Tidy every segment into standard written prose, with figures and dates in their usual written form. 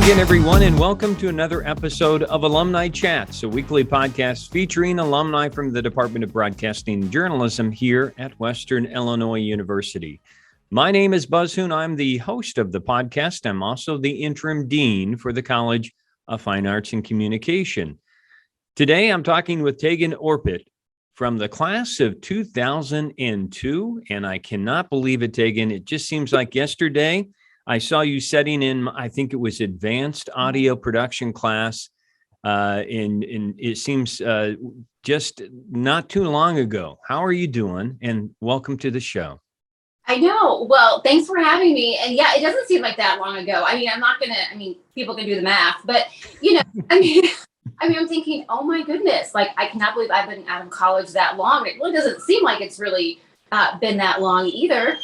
again, everyone, and welcome to another episode of Alumni Chats, a weekly podcast featuring alumni from the Department of Broadcasting and Journalism here at Western Illinois University. My name is Buzz Hoon. I'm the host of the podcast. I'm also the interim dean for the College of Fine Arts and Communication. Today, I'm talking with Tegan Orpet from the class of 2002, and I cannot believe it, Tegan. It just seems like yesterday. I saw you setting in, I think it was advanced audio production class, and it seems just not too long ago. How are you doing? And welcome to the show. I know. Well, thanks for having me. And yeah, it doesn't seem like that long ago. People can do the math, but I'm thinking, oh my goodness, like I cannot believe I've been out of college that long. It really doesn't seem like it's really been that long either.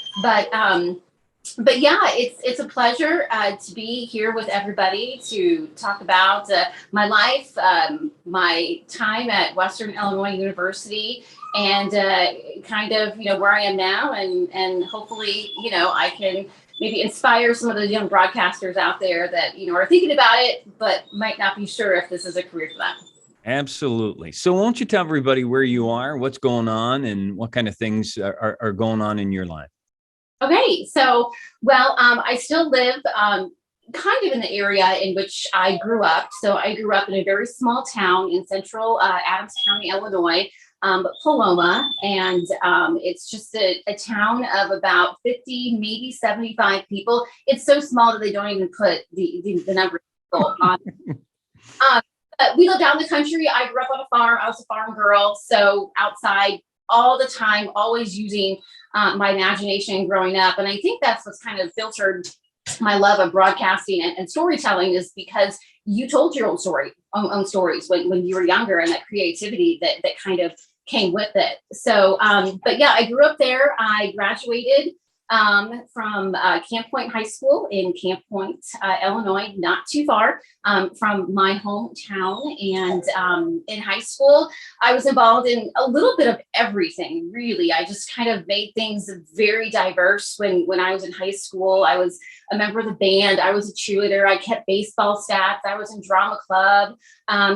But yeah, it's a pleasure to be here with everybody to talk about my life, my time at Western Illinois University, and kind of, where I am now. And hopefully, I can maybe inspire some of the young broadcasters out there that, are thinking about it, but might not be sure if this is a career for them. Absolutely. So won't you tell everybody where you are, what's going on, and what kind of things are going on in your life? Okay, so, I still live kind of in the area in which I grew up. So I grew up in a very small town in central Adams County, Illinois, Paloma. And it's just a town of about 50, maybe 75 people. It's so small that they don't even put the number of people on. We live down the country. I grew up on a farm. I was a farm girl. So outside all the time, always using my imagination growing up. And I think that's what's kind of filtered my love of broadcasting and storytelling, is because you told your own stories when you were younger, and that creativity that kind of came with it. So, but yeah, I grew up there. I graduated from Camp Point High School in Camp Point, Illinois, not too far from my hometown. And in high school, I was involved in a little bit of everything, really. I just kind of made things very diverse. When I was in high school, I was a member of the band. I was a cheerleader. I kept baseball stats. I was in drama club,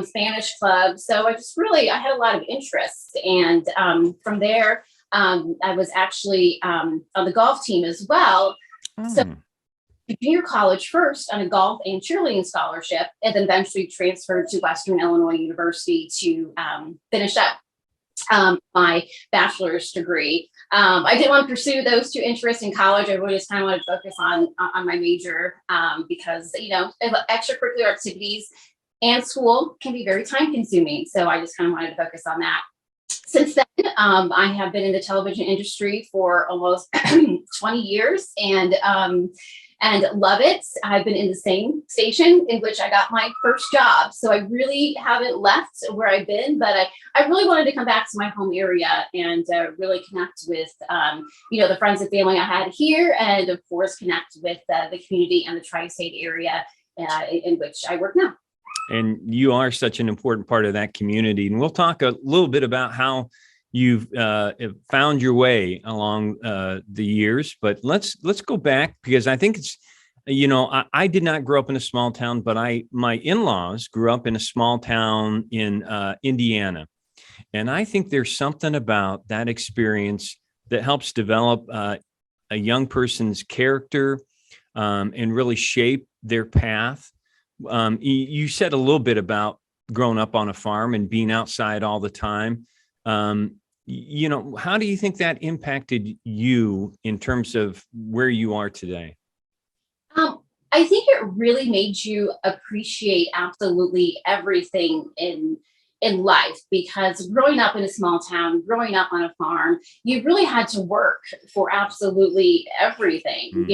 Spanish club. So I had a lot of interests. And from there, I was actually on the golf team as well. So junior college first on a golf and cheerleading scholarship, and then eventually transferred to Western Illinois University to finish up my bachelor's degree. I didn't want to pursue those two interests in college. I really just kind of wanted to focus on my major because, extracurricular activities and school can be very time consuming. So I just kind of wanted to focus on that. Since then, I have been in the television industry for almost 20 years and love it. I've been in the same station in which I got my first job. So I really haven't left where I've been, but I really wanted to come back to my home area and really connect with, the friends and family I had here, and of course, connect with the community and the tri-state area in which I work now. And you are such an important part of that community. And we'll talk a little bit about how you've found your way along the years. But let's go back, because I think it's, I did not grow up in a small town, but my in-laws grew up in a small town in Indiana. And I think there's something about that experience that helps develop a young person's character and really shape their path. You said a little bit about growing up on a farm and being outside all the time. How do you think that impacted you in terms of where you are today? I think it really made you appreciate absolutely everything in life, because growing up in a small town, growing up on a farm, you really had to work for absolutely everything,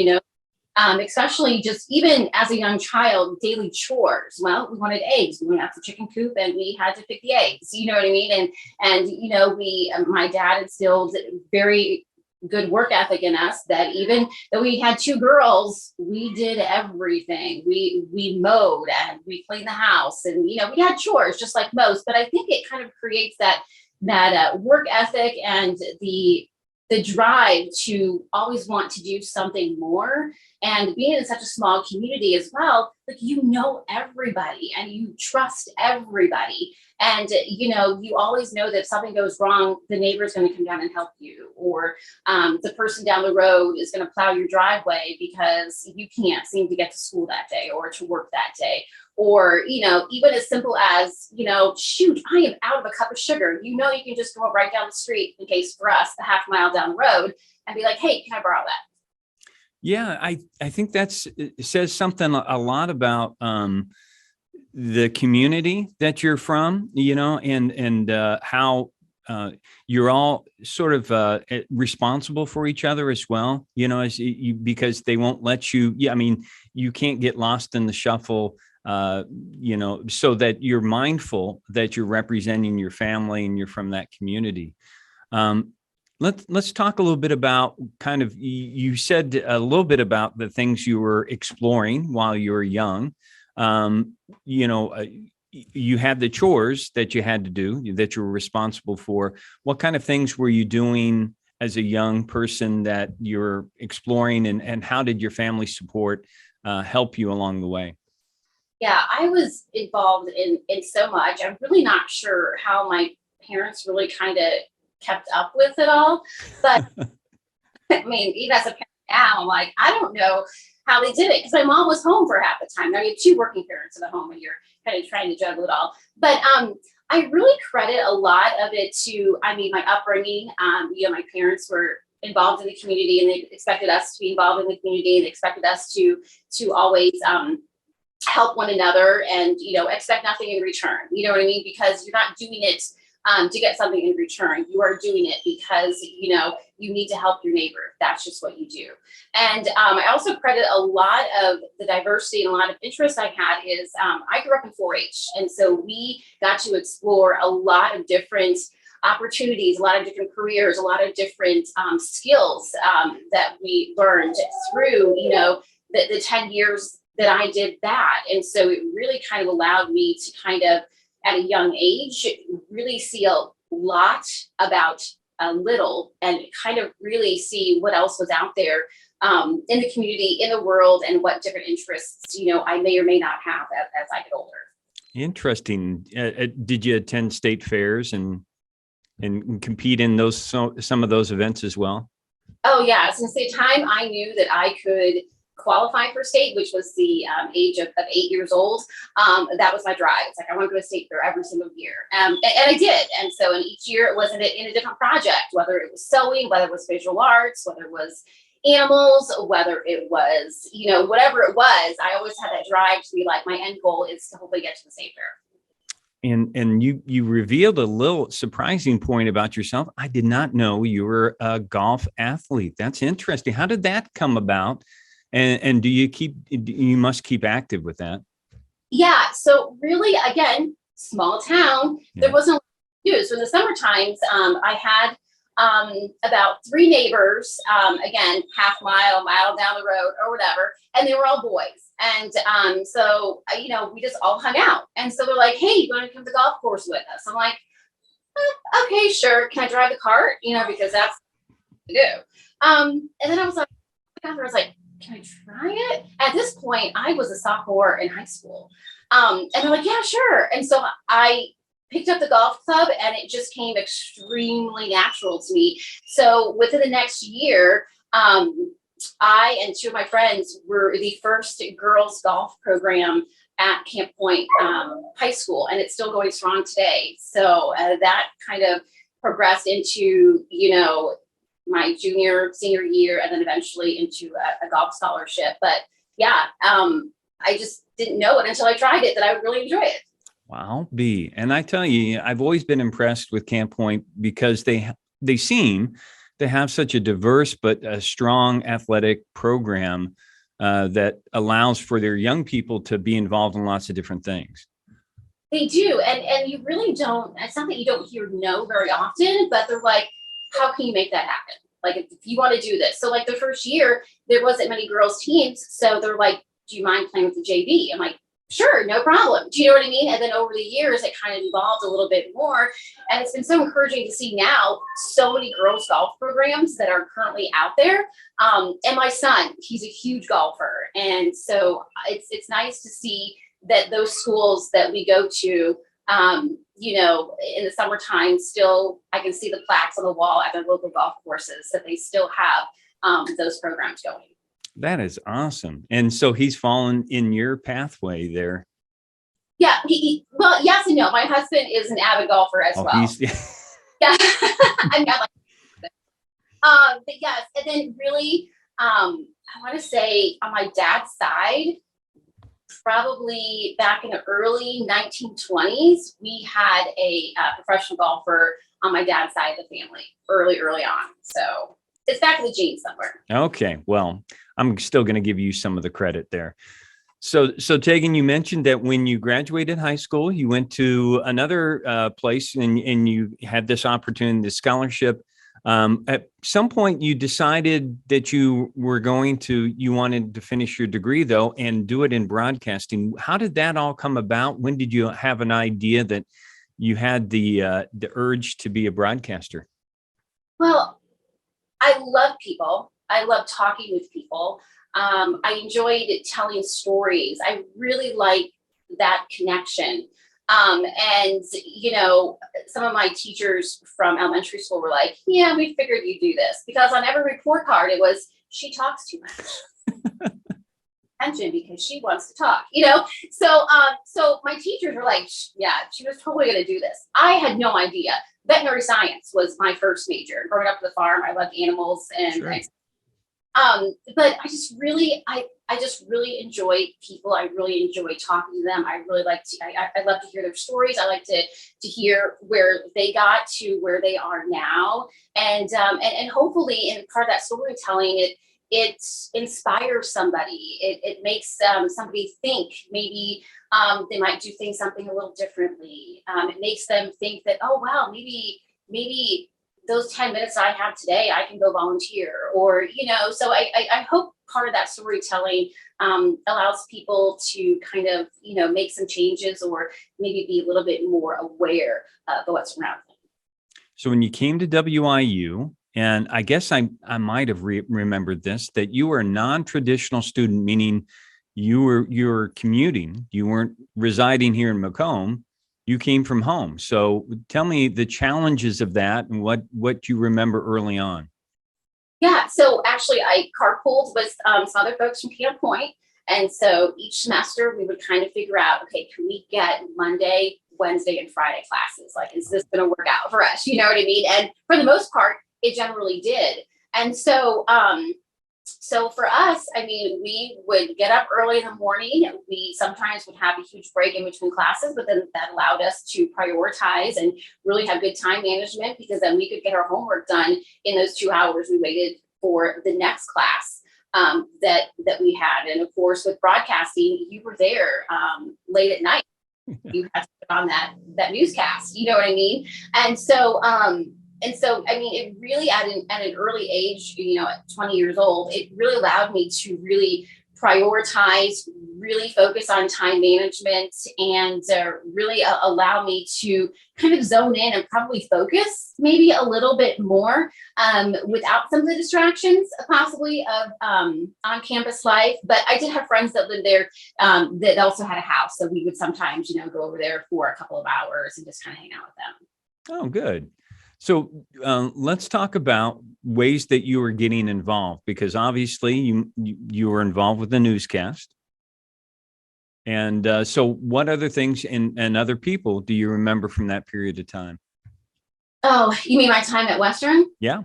especially just even as a young child, daily chores. Well, we wanted eggs. We went out to chicken coop and we had to pick the eggs. You know what I mean? And my dad instilled very good work ethic in us, that even though we had two girls, we did everything. We mowed and we cleaned the house, and we had chores just like most. But I think it kind of creates that work ethic and the drive to always want to do something more And being in such a small community as well, like, you know everybody and you trust everybody. And, you always know that if something goes wrong, the neighbor is going to come down and help you, or the person down the road is going to plow your driveway because you can't seem to get to school that day or to work that day. Or, even as simple as, shoot, I am out of a cup of sugar. You can just go right down the street, in case for us, a half mile down the road, and be like, hey, can I borrow that? Yeah, I think it says something a lot about the community that you're from, and how you're all sort of responsible for each other as well, because they won't let you. Yeah, I mean, you can't get lost in the shuffle, so that you're mindful that you're representing your family and you're from that community. Let's talk a little bit about you said a little bit about the things you were exploring while you were young. You had the chores that you had to do, that you were responsible for. What kind of things were you doing as a young person that you're exploring, and how did your family support help you along the way? Yeah, I was involved in so much. I'm really not sure how my parents really kind of kept up with it all. But I mean, even as a parent now, I'm like, I don't know how they did it, because my mom was home for half the time. Now you have two working parents in the home when you're kind of trying to juggle it all. But I really credit a lot of it to, my upbringing. My parents were involved in the community, and they expected us to be involved in the community, and they expected us to always help one another, and expect nothing in return. You know what I mean? Because you're not doing it to get something in return. You are doing it because you need to help your neighbor. That's just what you do. And I also credit a lot of the diversity and a lot of interest I had is I grew up in 4-H, and so we got to explore a lot of different opportunities, a lot of different careers, a lot of different skills that we learned through the 10 years that I did that. And so it really kind of allowed me to kind of, at a young age, really see a lot about a little, and kind of really see what else was out there in the community, in the world, and what different interests, I may or may not have as I get older. Interesting. Did you attend state fairs and compete in some of those events as well? Oh yeah. Since the time I knew that I could qualify for state, which was the age of 8 years old, that was my drive. It's like, I want to go to state fair every single year. And I did. And so in each year it was in a different project, whether it was sewing, whether it was visual arts, whether it was animals, whether it was, whatever it was, I always had that drive to be like, my end goal is to hopefully get to the state fair. And you revealed a little surprising point about yourself. I did not know you were a golf athlete. That's interesting. How did that come about? And you must keep active with that? Yeah. So really, again, small town, there wasn't a lot to do. So in the summer times, I had about 3 neighbors, again, half mile down the road or whatever, and they were all boys. And so, we just all hung out. And so they're like, hey, you want to come to the golf course with us? I'm like, okay, sure. Can I drive the cart? Because that's what I do. And then I was like, can I try it? At this point, I was a sophomore in high school. And they're like, yeah, sure. And so I picked up the golf club, and it just came extremely natural to me. So within the next year, I and 2 of my friends were the first girls golf program at Camp Point High School, and it's still going strong today. So that kind of progressed into, my senior year, and then eventually into a golf scholarship. But yeah, I just didn't know it until I tried it that I would really enjoy it. Wow, B. And I tell you, I've always been impressed with Camp Point because they seem to have such a diverse but a strong athletic program that allows for their young people to be involved in lots of different things. They do. And you really don't, it's not that you don't hear no very often, but they're like, how can you make that happen? Like, if you want to do this. So like the first year, there wasn't many girls teams. So they're like, do you mind playing with the JV? I'm like, Sure, no problem. Do you know what I mean? And then over the years, it kind of evolved a little bit more. And it's been so encouraging to see now so many girls golf programs that are currently out there. And my son, he's a huge golfer. And so it's nice to see that those schools that we go to, in the summertime, still, I can see the plaques on the wall at their local golf courses that they still have those programs going. That is awesome. And so he's fallen in your pathway there. Yeah. Well, yes and no. My husband is an avid golfer as well. Yeah. I'm not like, but yes. And then really, I want to say on my dad's side, probably back in the early 1920s, we had a professional golfer on my dad's side of the family early on. So it's back in the genes somewhere. Okay. Well, I'm still going to give you some of the credit there. So Tegan, you mentioned that when you graduated high school, you went to another place and you had this opportunity, this scholarship. At some point, you decided that you wanted to finish your degree, though, and do it in broadcasting. How did that all come about? When did you have an idea that you had the urge to be a broadcaster? Well, I love people. I love talking with people. I enjoyed telling stories. I really like that connection. And some of my teachers from elementary school were like, yeah, we figured you'd do this, because on every report card, it was, she talks too much. Attention because she wants to talk, So my teachers were like, yeah, she was totally going to do this. I had no idea. Veterinary science was my first major. Growing up on the farm, I loved animals, and sure. But I just really enjoy people. I really enjoy talking to them. I really like to. I love to hear their stories. I like to hear where they got to where they are now, and hopefully, in part of that storytelling, it inspires somebody. It makes somebody think. Maybe they might do something a little differently. It makes them think that, oh wow, maybe those 10 minutes I have today, I can go volunteer, or, so I hope part of that storytelling allows people to kind of, make some changes, or maybe be a little bit more aware of what's around them. So when you came to WIU, and I guess I might have remembered this, that you were a non-traditional student, meaning you were commuting, you weren't residing here in Macomb. You came from home. So tell me the challenges of that and what you remember early on. Yeah. So actually I carpooled with some other folks from Camp Point. And so each semester we would kind of figure out, okay, can we get Monday, Wednesday, and Friday classes? Like, is this going to work out for us? You know what I mean? And for the most part, it generally did. And so, so for us, I mean, we would get up early in the morning. We sometimes would have a huge break in between classes, but then that allowed us to prioritize and really have good time management, because then we could get our homework done in those 2 hours we waited for the next class that we had. And of course, with broadcasting, you were there late at night. You had to put on that newscast. You know what I mean? And so, I mean, it really at an early age, at 20 years old, it really allowed me to really prioritize, really focus on time management, and really allow me to kind of zone in and probably focus maybe a little bit more without some of the distractions possibly of on-campus life. But I did have friends that lived there that also had a house. So we would sometimes, go over there for a couple of hours and just kind of hang out with them. Oh, good. So let's talk about ways that you were getting involved, because obviously you were involved with the newscast. And so what other things and other people do you remember from that period of time? Oh, you mean my time at Western? Yeah.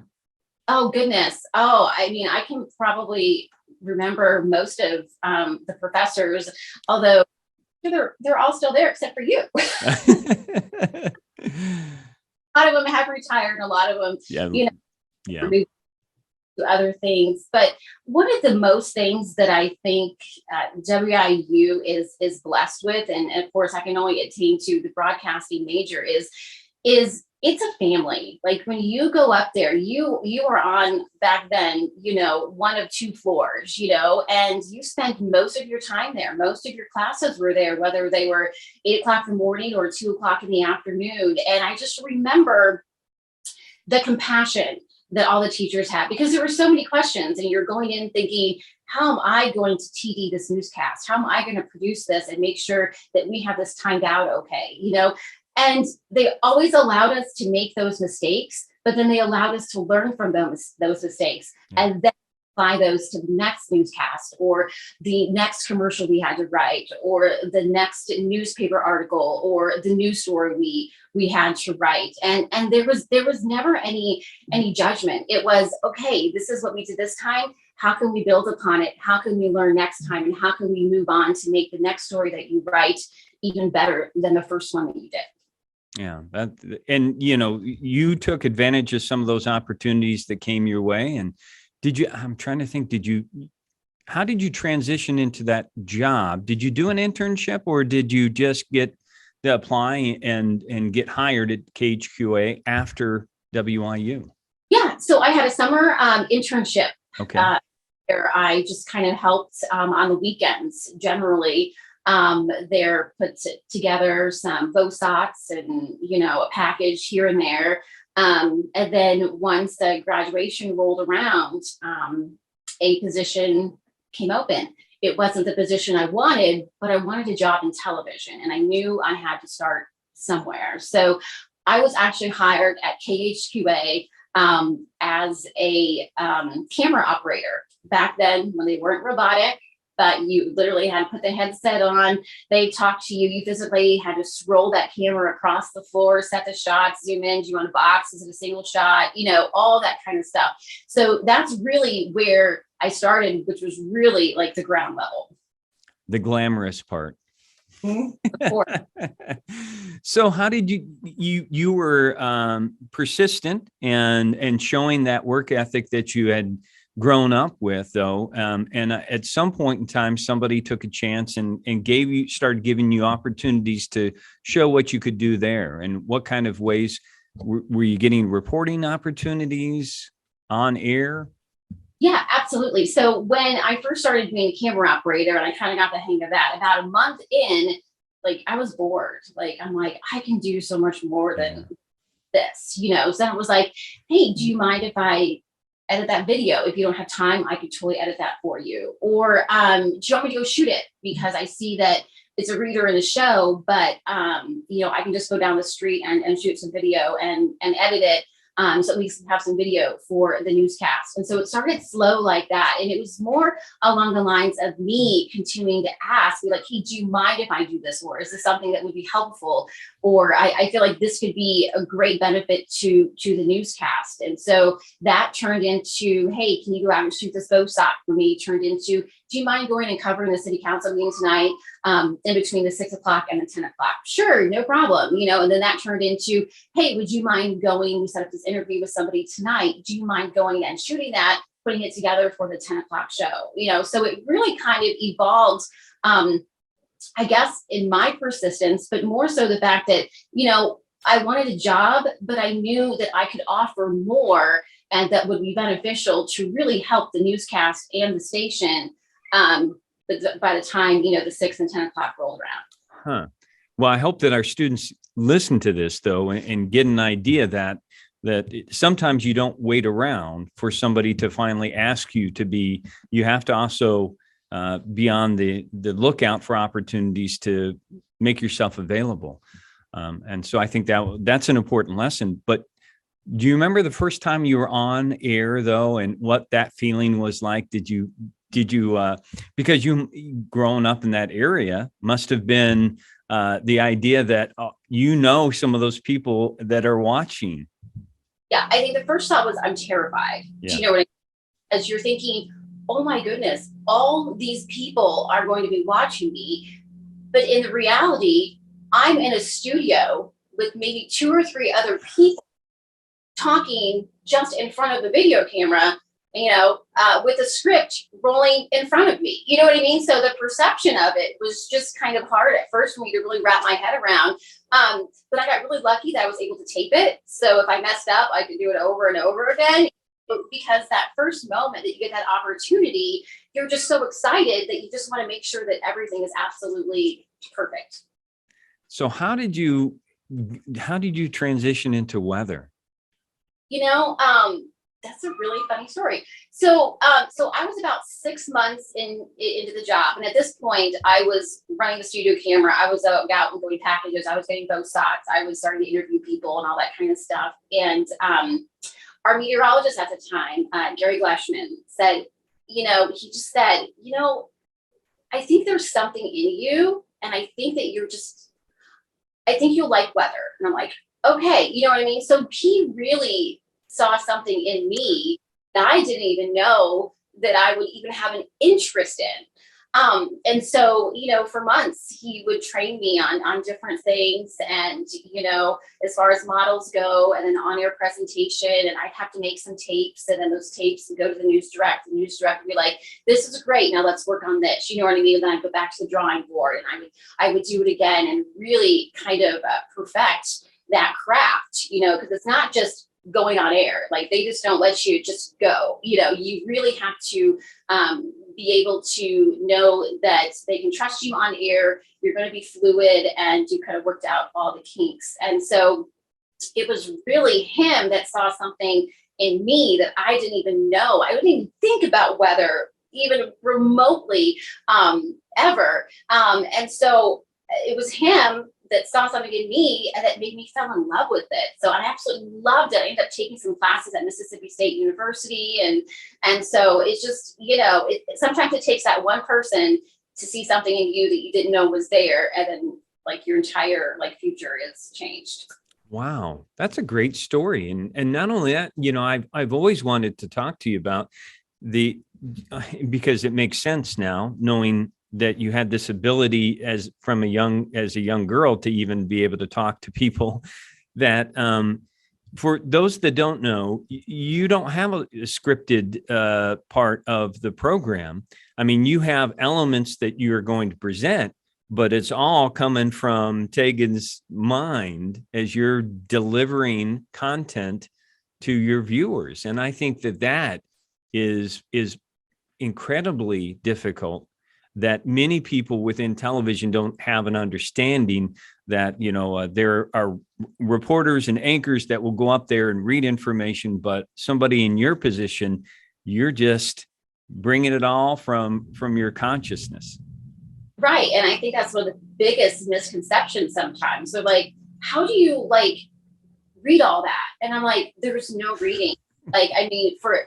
Oh, goodness. Oh, I mean, I can probably remember most of the professors, although they're all still there except for you. A lot of them have retired, and a lot of them, moved to other things. But one of the most things that I think WIU is blessed with, and of course I can only attain to the broadcasting major, is it's a family. Like when you go up there, you are on back then, one of two floors, and you spend most of your time there. Most of your classes were there, whether they were 8 o'clock in the morning or 2 o'clock in the afternoon. And I just remember the compassion that all the teachers had, because there were so many questions and you're going in thinking, how am I going to TD this newscast? How am I going to produce this and make sure that we have this timed out okay? And they always allowed us to make those mistakes, but then they allowed us to learn from those mistakes and then apply those to the next newscast or the next commercial we had to write or the next newspaper article or the news story we had to write. And there was never any judgment. It was, okay, this is what we did this time. How can we build upon it? How can we learn next time? And how can we move on to make the next story that you write even better than the first one that you did? Yeah. You took advantage of some of those opportunities that came your way. And I'm trying to think, how did you transition into that job? Did you do an internship or did you just get to apply and get hired at KHQA after WIU? Yeah. So I had a summer internship. Okay. Where I just kind of helped on the weekends generally. They're put together some VOSOTs and, a package here and there. And then once the graduation rolled around, a position came open. It wasn't the position I wanted, but I wanted a job in television and I knew I had to start somewhere. So I was actually hired at KHQA as a camera operator back then when they weren't robotic. But you literally had to put the headset on. They talked to you. You physically had to scroll that camera across the floor, set the shots, zoom in. Do you want a box? Is it a single shot? All that kind of stuff. So that's really where I started, which was really like the ground level. The glamorous part. Of course. So how did you were persistent and showing that work ethic that you had grown up with, though, and at some point in time, somebody took a chance and started giving you opportunities to show what you could do there. And what kind of ways were you getting reporting opportunities on air? Yeah, absolutely. So when I first started being a camera operator, and I kind of got the hang of that, about a month in, like I was bored. Like I'm like, I can do so much more than this, So I was like, hey, do you mind if I edit that video? If you don't have time, I could totally edit that for you. Or do you want me to go shoot it? Because I see that it's a reader in the show, but I can just go down the street and shoot some video and edit it. So we have some video for the newscast. And so it started slow like that. And it was more along the lines of me continuing to ask, like, hey, do you mind if I do this? Or is this something that would be helpful? Or I feel like this could be a great benefit to the newscast. And so that turned into, hey, can you go out and shoot this VOSOT for me? Turned into, do you mind going and covering the city council meeting tonight in between the 6 o'clock and the 10 o'clock? Sure, no problem. And then that turned into, hey, would you mind going? We set up this interview with somebody tonight. Do you mind going and shooting that, putting it together for the 10 o'clock show? So it really kind of evolved, I guess, in my persistence, but more so the fact that, I wanted a job, but I knew that I could offer more and that would be beneficial to really help the newscast and the station by the time, the 6 and 10 o'clock rolled around. Huh. Well, I hope that our students listen to this, though, and get an idea that sometimes you don't wait around for somebody to finally ask you to be. You have to also be on the lookout for opportunities to make yourself available. And so I think that's an important lesson. But do you remember the first time you were on air, though, and what that feeling was like? Did you because you growing up in that area must have been the idea that some of those people that are watching? Yeah, I think the first thought was, I'm terrified. Yeah. Do you know what I mean? As you're thinking, oh my goodness, all these people are going to be watching me. But in the reality, I'm in a studio with maybe 2 or 3 other people talking just in front of the video camera. with a script rolling in front of me. You know what I mean? So the perception of it was just kind of hard at first for me to really wrap my head around. But I got really lucky that I was able to tape it. So if I messed up, I could do it over and over again. But because that first moment that you get that opportunity, you're just so excited that you just want to make sure that everything is absolutely perfect. So how did you transition into weather? That's a really funny story. So I was about 6 months into the job. And at this point, I was running the studio camera. I was out and going packages. I was getting both shots. I was starting to interview people and all that kind of stuff. And our meteorologist at the time, Gary Glashman, said, he just said, I think there's something in you. And I think that I think you'll like weather. And I'm like, okay, you know what I mean? So he really saw something in me that I didn't even know that I would even have an interest in. And so, for months he would train me on different things and, as far as models go and then on-air presentation, and I'd have to make some tapes, and then those tapes would go to the news direct. The news direct would be like, this is great. Now let's work on this. You know what I mean? And then I'd go back to the drawing board and I would do it again and really kind of perfect that craft, because it's not just going on air. Like, they just don't let you just go. You really have to be able to know that they can trust you on air. You're going to be fluid, and you kind of worked out all the kinks. And so it was really him that saw something in me that I didn't even know. I wouldn't even think about weather even remotely ever. And so it was him that saw something in me and that made me fall in love with it. So I absolutely loved it. I ended up taking some classes at Mississippi State University. And so it's just, sometimes it takes that one person to see something in you that you didn't know was there. And then your entire future is changed. Wow. That's a great story. And not only that, I've always wanted to talk to you about because it makes sense now, knowing that you had this ability as a young girl to even be able to talk to people that, for those that don't know, you don't have a scripted part of the program. I mean, you have elements that you're going to present, but it's all coming from Tegan's mind as you're delivering content to your viewers. And I think that is incredibly difficult, that many people within television don't have an understanding that, there are reporters and anchors that will go up there and read information, but somebody in your position, you're just bringing it all from your consciousness. Right. And I think that's one of the biggest misconceptions sometimes. They're like, how do you read all that? And I'm like, there's no reading. For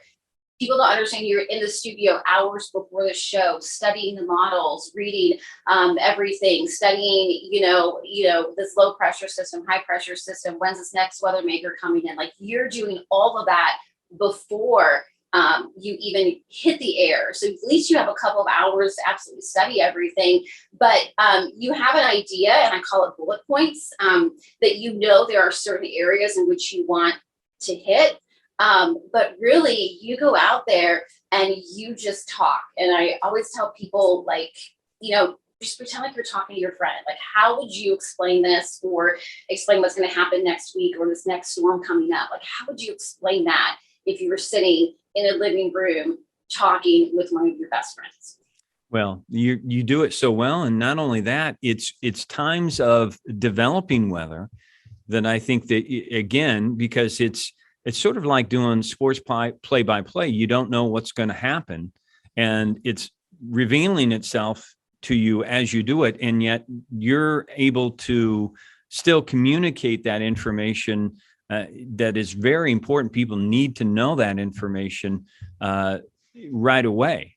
people to understand, you're in the studio hours before the show, studying the models, reading everything, studying, this low pressure system, high pressure system. When's this next weather maker coming in? You're doing all of that before you even hit the air. So at least you have a couple of hours to absolutely study everything. But you have an idea, and I call it bullet points, that there are certain areas in which you want to hit. But really, you go out there and you just talk. And I always tell people, just pretend like you're talking to your friend. How would you explain this, or explain what's going to happen next week, or this next storm coming up? How would you explain that if you were sitting in a living room talking with one of your best friends? Well, you do it so well. And not only that, it's times of developing weather that I think that, again, because it's sort of like doing sports play-by-play. You don't know what's going to happen, and it's revealing itself to you as you do it. And yet you're able to still communicate that information that is very important. People need to know that information right away.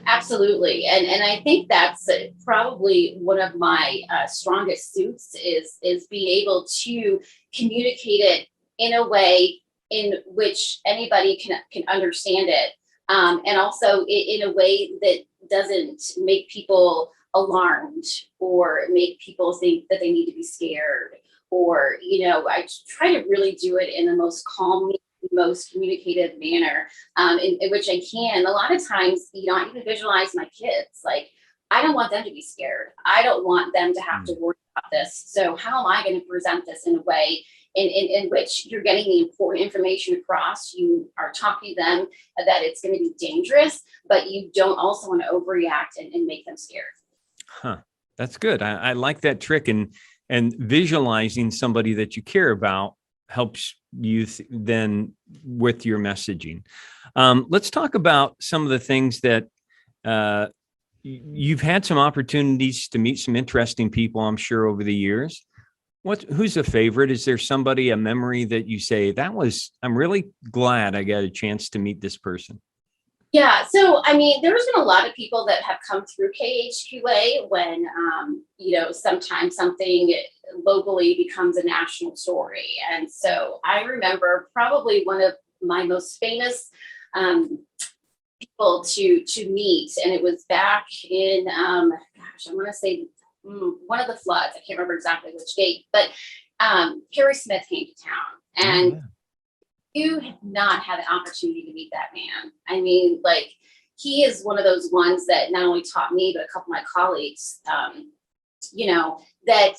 Absolutely. And I think that's probably one of my strongest suits is being able to communicate it in a way in which anybody can understand it. And also in a way that doesn't make people alarmed or make people think that they need to be scared, or, I try to really do it in the most calming most communicative manner in which I can. A lot of times, I even visualize my kids. Like, I don't want them to be scared. I don't want them to have to worry about this. So how am I going to present this in a way in which you're getting the important information across? You are talking to them that it's going to be dangerous, but you don't also want to overreact and make them scared. Huh. That's good. I like that trick, and visualizing somebody that you care about helps you then with your messaging. Let's talk about some of the things that you've had some opportunities to meet some interesting people, I'm sure, over the years. Who's a favorite? Is there somebody, a memory that you say, I'm really glad I got a chance to meet this person? Yeah. So, I mean, there's been a lot of people that have come through KHQA when, sometimes something locally becomes a national story. And so I remember probably one of my most famous people to meet, and it was back in, I want to say one of the floods. I can't remember exactly which date, but Harry Smith came to town, and you have not had the opportunity to meet that man. I mean, like, he is one of those ones that not only taught me, but a couple of my colleagues, that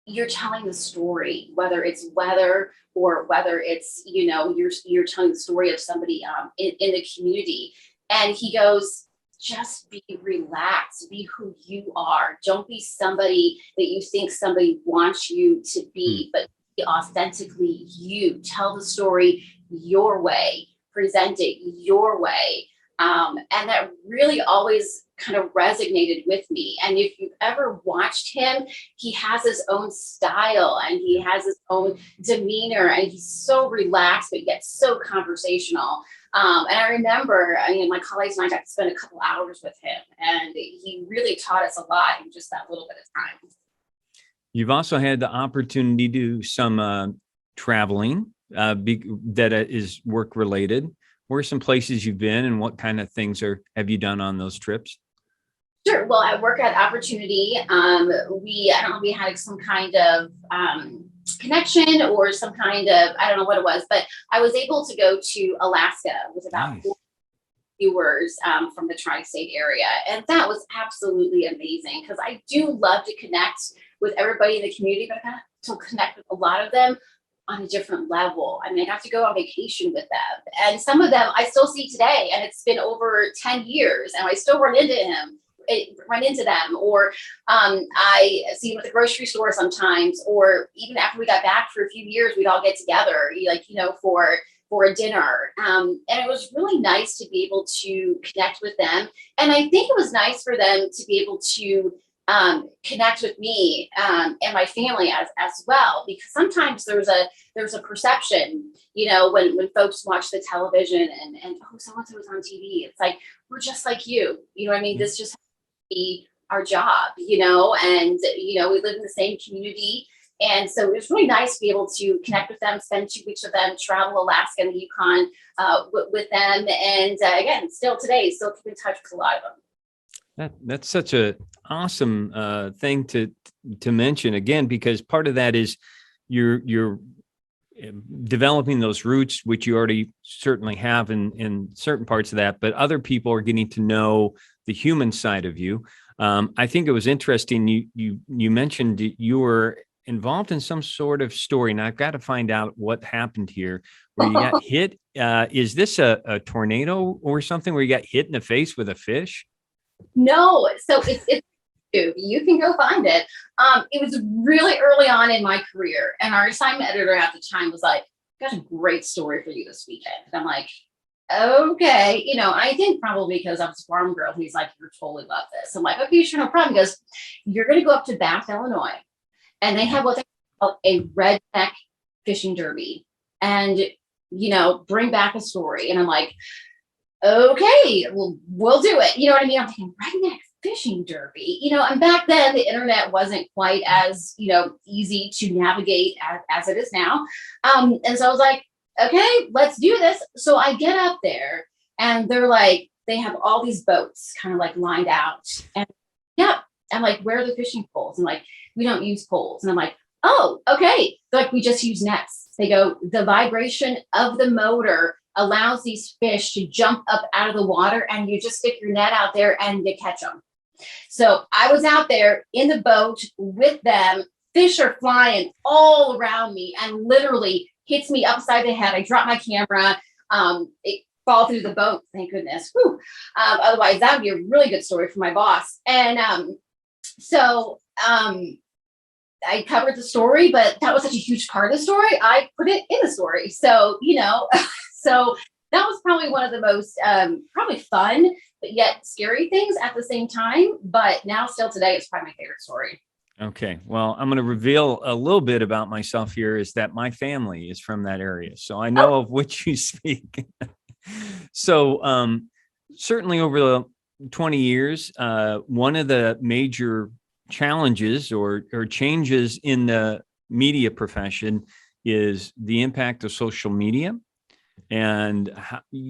you're telling the story, whether it's weather or whether it's, you're telling the story of somebody in the community. And he goes, just be relaxed, be who you are. Don't be somebody that you think somebody wants you to be, but be authentically you. Tell the story your way, present it your way. And that really always kind of resonated with me. And if you've ever watched him, he has his own style and he has his own demeanor, and he's so relaxed, but yet so conversational. And I remember, my colleagues and I got to spend a couple hours with him, and he really taught us a lot in just that little bit of time. You've also had the opportunity to do some traveling that is work related. Where are some places you've been, and what kind of things have you done on those trips? Sure. Well, at work at Opportunity, I don't know, we had some kind of connection or some kind of, I don't know what it was, but I was able to go to Alaska with about 4 viewers from the tri-state area. And that was absolutely amazing, because I do love to connect with everybody in the community, but I got to connect with a lot of them on a different level. I mean, I got to go on vacation with them, and some of them I still see today, and it's been over 10 years and I still run into them, or I see them at the grocery store sometimes, or even after we got back for a few years, we'd all get together, for a dinner. And it was really nice to be able to connect with them. And I think it was nice for them to be able to connect with me and my family as well, because sometimes there's a perception, when folks watch the television and oh, so-and-so was on TV. It's like, we're just like you, what I mean? This just has to be our job, and, we live in the same community. And so it was really nice to be able to connect with them, spend 2 weeks with them, travel Alaska and the Yukon with them. And again, still today, still keep in touch with a lot of them. That's such a awesome thing to mention, again, because part of that is you're developing those roots, which you already certainly have in certain parts of that, but other people are getting to know the human side of you. I think it was interesting. You mentioned you were involved in some sort of story, and I've got to find out what happened here, where you got hit. Is this a tornado or something where you got hit in the face with a fish? No, so it's you can go find it. It was really early on in my career, and our assignment editor at the time was like, "Got a great story for you this weekend." And I'm like, "Okay," I think probably because I was a farm girl. He's like, "You're totally love this." I'm like, "Okay, sure, no problem." He goes, "You're going to go up to Bath, Illinois, and they have what they call a redneck fishing derby, and bring back a story." And I'm like, "Okay, well, we'll do it." You know what I mean? I'm thinking, redneck fishing derby, and back then the internet wasn't quite as, easy to navigate as it is now. And so I was like, "Okay, let's do this." So I get up there, and they're like, they have all these boats kind of like lined out. And yeah, I'm like, "Where are the fishing poles?" And like, "We don't use poles." And I'm like, "Oh, okay." They're like, "We just use nets." They go, the vibration of the motor allows these fish to jump up out of the water, and you just stick your net out there and you catch them. So I was out there in the boat with them. Fish are flying all around me and literally hits me upside the head. I drop my camera. It fall through the boat. Thank goodness. Whew. Otherwise, that would be a really good story for my boss. And I covered the story, but that was such a huge part of the story. I put it in the story. So, so that was probably one of the most probably fun, but yet scary things at the same time. But now still today, it's probably my favorite story. Okay. Well, I'm going to reveal a little bit about myself here, is that my family is from that area. So I know of which you speak. So certainly over the 20 years, one of the major challenges or changes in the media profession is the impact of social media. And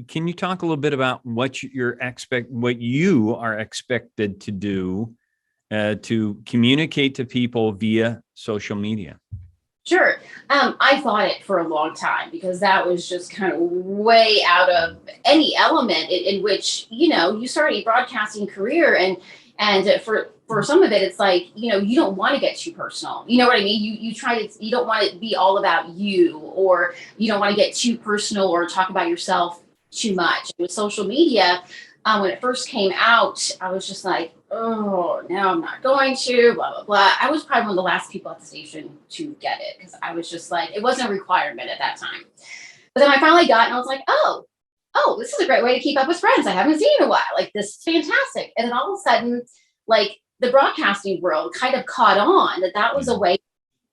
can you talk a little bit about what you are expected to do to communicate to people via social media? Sure. I thought it for a long time because that was just kind of way out of any element in which, you start a broadcasting career and for some of it, it's like, you don't want to get too personal. You know what I mean? You don't want it to be all about you, or you don't want to get too personal or talk about yourself too much. With social media, when it first came out, I was just like, oh, no, I'm not going to, blah, blah, blah. I was probably one of the last people at the station to get it because I was just like, it wasn't a requirement at that time. But then I finally got it and I was like, oh, this is a great way to keep up with friends I haven't seen in a while. Like, this is fantastic. And then all of a sudden, like, the broadcasting world kind of caught on that was a way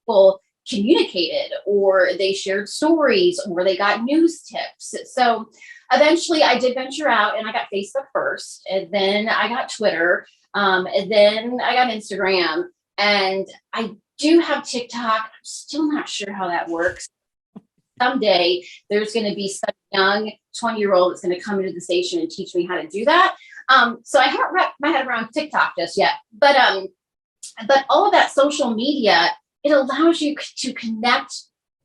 people communicated, or they shared stories, or they got news tips. So eventually I did venture out and I got Facebook first, and then I got Twitter, and then I got Instagram, and I do have TikTok. I'm still not sure how that works. Someday there's going to be some young 20-year-old that's going to come into the station and teach me how to do that. So I haven't wrapped my head around TikTok just yet, but all of that social media, it allows you to connect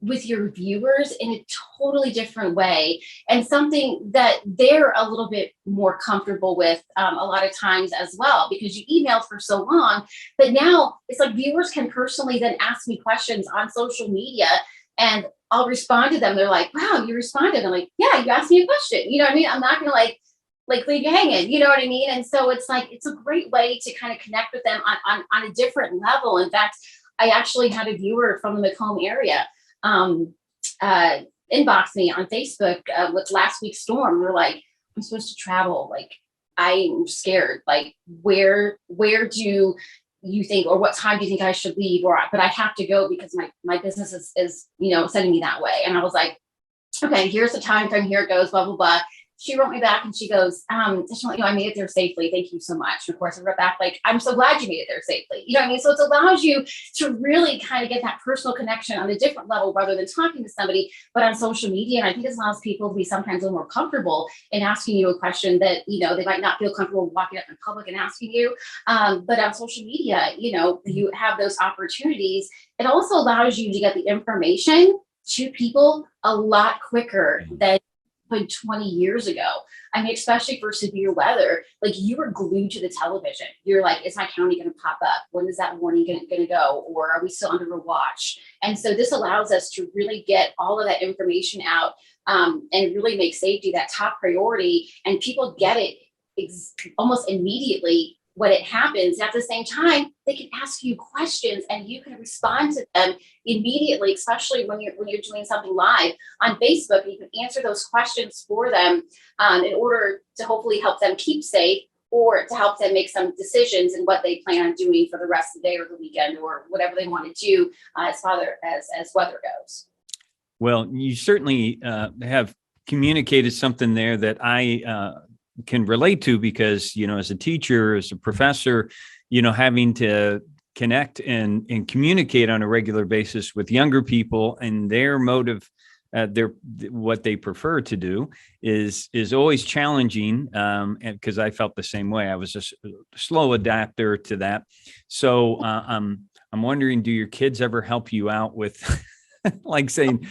with your viewers in a totally different way, and something that they're a little bit more comfortable with a lot of times as well, because you emailed for so long. But now it's like viewers can personally then ask me questions on social media, and I'll respond to them. They're like, wow, you responded. I'm like, yeah, you asked me a question. You know what I mean? I'm not going to like leave you hanging, you know what I mean? And so it's like, it's a great way to kind of connect with them on a different level. In fact, I actually had a viewer from the Macomb area inbox me on Facebook with last week's storm. They're like, I'm supposed to travel. Like, I'm scared. Like, where do you think, or what time do you think I should leave? But I have to go because my business is sending me that way. And I was like, okay, here's the time frame. Here it goes, blah, blah, blah. She wrote me back and she goes, just want you know, I made it there safely. Thank you so much. And of course, I wrote back like, I'm so glad you made it there safely. You know what I mean? So it allows you to really kind of get that personal connection on a different level rather than talking to somebody, but on social media. And I think it allows people to be sometimes a little more comfortable in asking you a question that, they might not feel comfortable walking up in public and asking you. But on social media, you have those opportunities. It also allows you to get the information to people a lot quicker than 20 years ago. I mean, especially for severe weather, like, you were glued to the television. You're like, is my county going to pop up? When is that warning going to go? Or are we still under a watch? And so this allows us to really get all of that information out and really make safety that top priority. And people get it almost immediately when it happens. And at the same time, they can ask you questions and you can respond to them immediately, especially when you're doing something live on Facebook. You can answer those questions for them in order to hopefully help them keep safe, or to help them make some decisions in what they plan on doing for the rest of the day or the weekend, or whatever they want to do as weather goes. Well, you certainly have communicated something there that I can relate to, because, as a teacher, as a professor, having to connect and communicate on a regular basis with younger people and their motive, what they prefer to do is always challenging. And because I felt the same way, I was a slow adapter to that. So I'm wondering, do your kids ever help you out with like saying,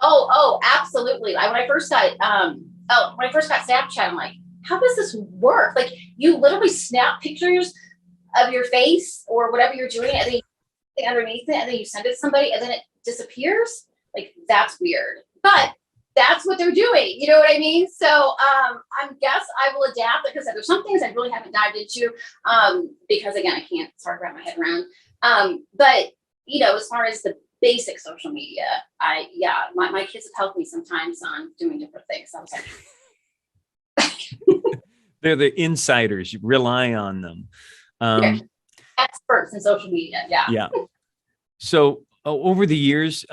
Oh, absolutely. When I first got, when I first got Snapchat, I'm like, how does this work? Like, you literally snap pictures of your face or whatever you're doing, and then you underneath it, and then you send it to somebody, and then it disappears. Like, that's weird, but that's what they're doing. You know what I mean? So, I guess I will adapt, because there's some things I really haven't dived into, because again, I can't start wrap my head around. But as far as the basic social media, my kids have helped me sometimes on doing different things. I was like, They're the insiders. You rely on them. yeah, experts in social media. Yeah. Yeah. So over the years,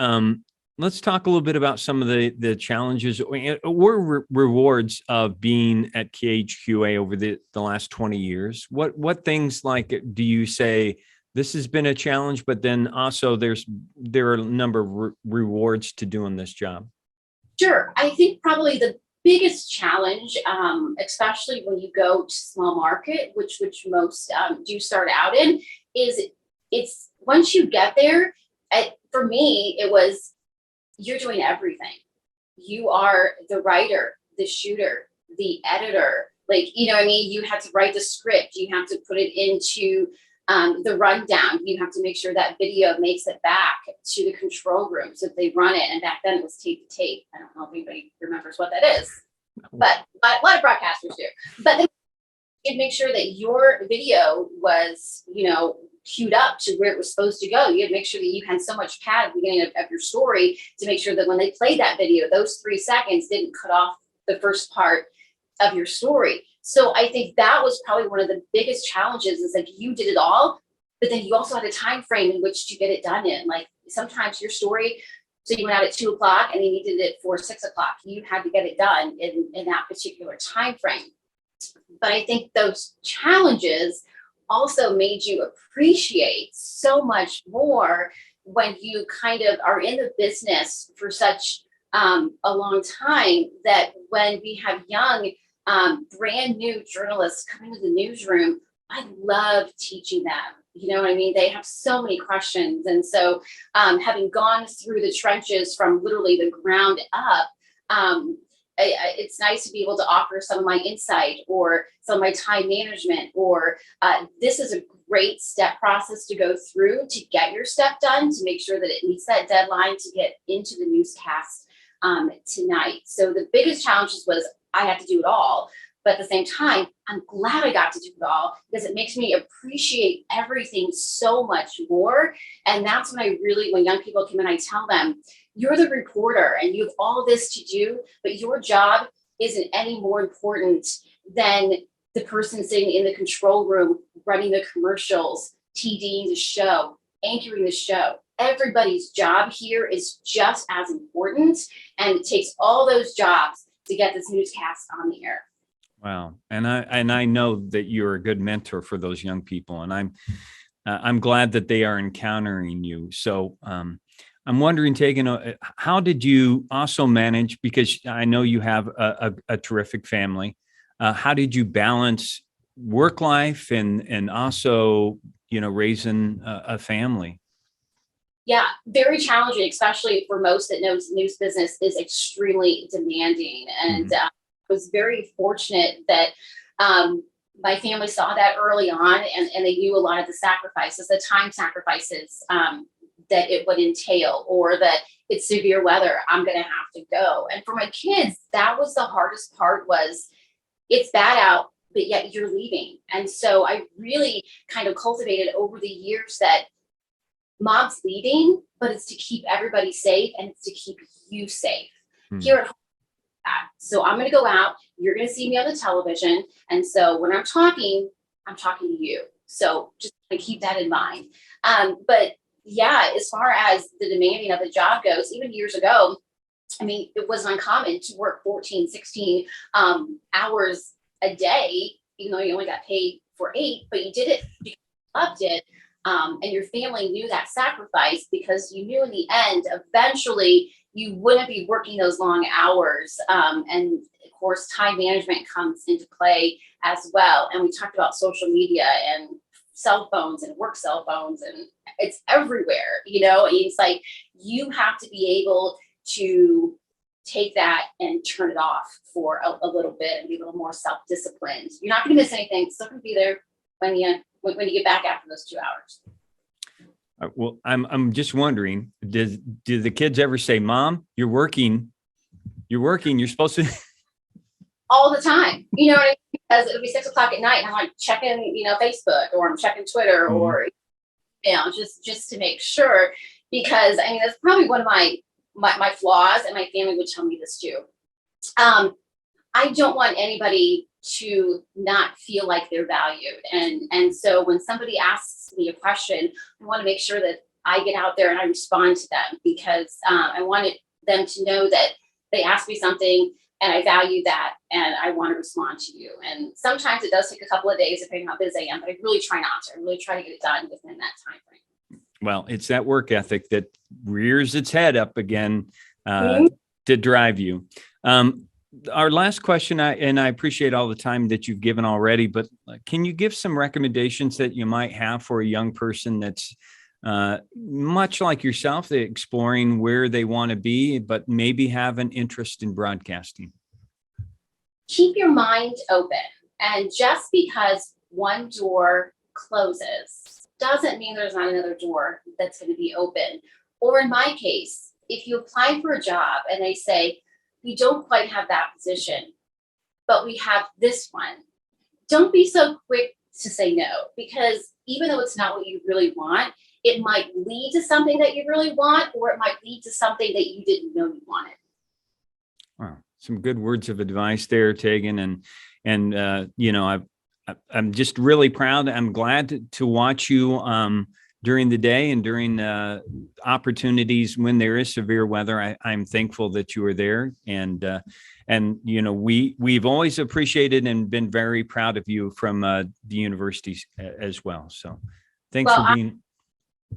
let's talk a little bit about some of the challenges or rewards of being at KHQA over the last 20 years. What things like do you say this has been a challenge, but then also there are a number of rewards to doing this job? Sure. I think probably the biggest challenge, especially when you go to small market, which most do start out in, is it's once you get there. For me, it was, you're doing everything. You are the writer, the shooter, the editor. Like, what I mean? You have to write the script. You have to put it into the rundown. You have to make sure that video makes it back to the control room. So if they run it, and back then it was tape to tape. I don't know if anybody remembers what that is, but a lot of broadcasters do. But then you make sure that your video was, queued up to where it was supposed to go. You had to make sure that you had so much pad at the beginning of your story to make sure that when they played that video, those 3 seconds didn't cut off the first part of your story. So I think that was probably one of the biggest challenges, is like, you did it all, but then you also had a time frame in which to get it done in. Like, sometimes your story, so you went out at 2:00 and you needed it for 6:00. You had to get it done in that particular time frame. But I think those challenges also made you appreciate so much more when you kind of are in the business for such a long time, that when we have young, brand new journalists coming to the newsroom, I love teaching them. You know what I mean? They have so many questions. And so having gone through the trenches from literally the ground up, it's nice to be able to offer some of my insight or some of my time management, or this is a great step process to go through to get your step done, to make sure that it meets that deadline to get into the newscast tonight. So the biggest challenges was I had to do it all. But at the same time, I'm glad I got to do it all, because it makes me appreciate everything so much more. And that's when when young people come in, I tell them, you're the reporter and you have all this to do, but your job isn't any more important than the person sitting in the control room, running the commercials, TDing the show, anchoring the show. Everybody's job here is just as important. And it takes all those jobs to get this newscast on the air. Wow. And I know that you're a good mentor for those young people, and I'm glad that they are encountering you. So I'm wondering, Tegan, how did you also manage, because I know you have a terrific family. How did you balance work life and also, raising a family? Yeah, very challenging, especially for most that knows news business is extremely demanding. And I was very fortunate that my family saw that early on, and they knew a lot of the sacrifices, the time sacrifices that it would entail, or that it's severe weather, I'm going to have to go. And for my kids, that was the hardest part, was it's bad out, but yet you're leaving. And so I really kind of cultivated over the years that mom's leaving, but it's to keep everybody safe, and it's to keep you safe here at home. So I'm going to go out. You're going to see me on the television. And so when I'm talking to you. So just keep that in mind. But yeah, as far as the demanding of the job goes, even years ago, I mean, it wasn't uncommon to work 14, 16 hours a day, even though you only got paid for 8, but you did it because you loved it. And your family knew that sacrifice, because you knew in the end, eventually you wouldn't be working those long hours. And of course, time management comes into play as well. And we talked about social media and cell phones and work cell phones, and it's everywhere, and it's like, you have to be able to take that and turn it off for a little bit and be a little more self-disciplined. You're not going to miss anything. It's still going to be there when you get back after those 2 hours. Well, I'm just wondering, do the kids ever say, "Mom, you're working, you're supposed to"? All the time, you know what I mean? Because it'll be 6 o'clock at night and I'm like checking, Facebook, or I'm checking Twitter, or just to make sure, because I mean, that's probably one of my flaws, and my family would tell me this too. I don't want anybody to not feel like they're valued. And so when somebody asks me a question, I want to make sure that I get out there and I respond to them, because I wanted them to know that they asked me something and I value that and I want to respond to you. And sometimes it does take a couple of days depending on how busy I am, but I really try not to. I really try to get it done within that time frame. Well, it's that work ethic that rears its head up again to drive you. Our last question, and I appreciate all the time that you've given already, but can you give some recommendations that you might have for a young person that's much like yourself, they're exploring where they want to be, but maybe have an interest in broadcasting? Keep your mind open. And just because one door closes doesn't mean there's not another door that's going to be open. Or in my case, if you apply for a job and they say, "We don't quite have that position, but we have this one," don't be so quick to say no, because even though it's not what you really want, it might lead to something that you really want, or it might lead to something that you didn't know you wanted. Wow, some good words of advice there, Tegan. And I'm just really proud. I'm glad to watch you during the day and during opportunities when there is severe weather. I'm thankful that you are there, and we've always appreciated and been very proud of you from the universities as well. So thanks for being.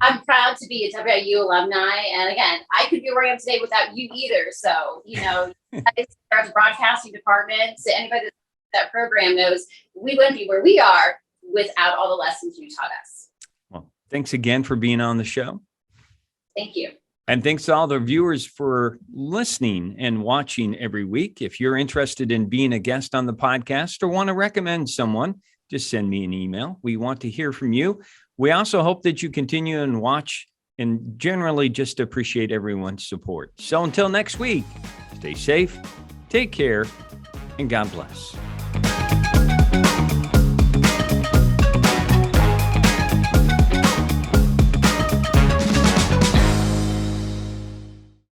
I'm proud to be a WIU alumni, and again, I could be where I am today without you either. So as a broadcasting department, to anybody that program knows, we wouldn't be where we are without all the lessons you taught us. Well, thanks again for being on the show. Thank you. And thanks to all the viewers for listening and watching every week. If you're interested in being a guest on the podcast or want to recommend someone, just send me an email. We want to hear from you. We also hope that you continue and watch, and generally just appreciate everyone's support. So until next week, stay safe, take care, and God bless.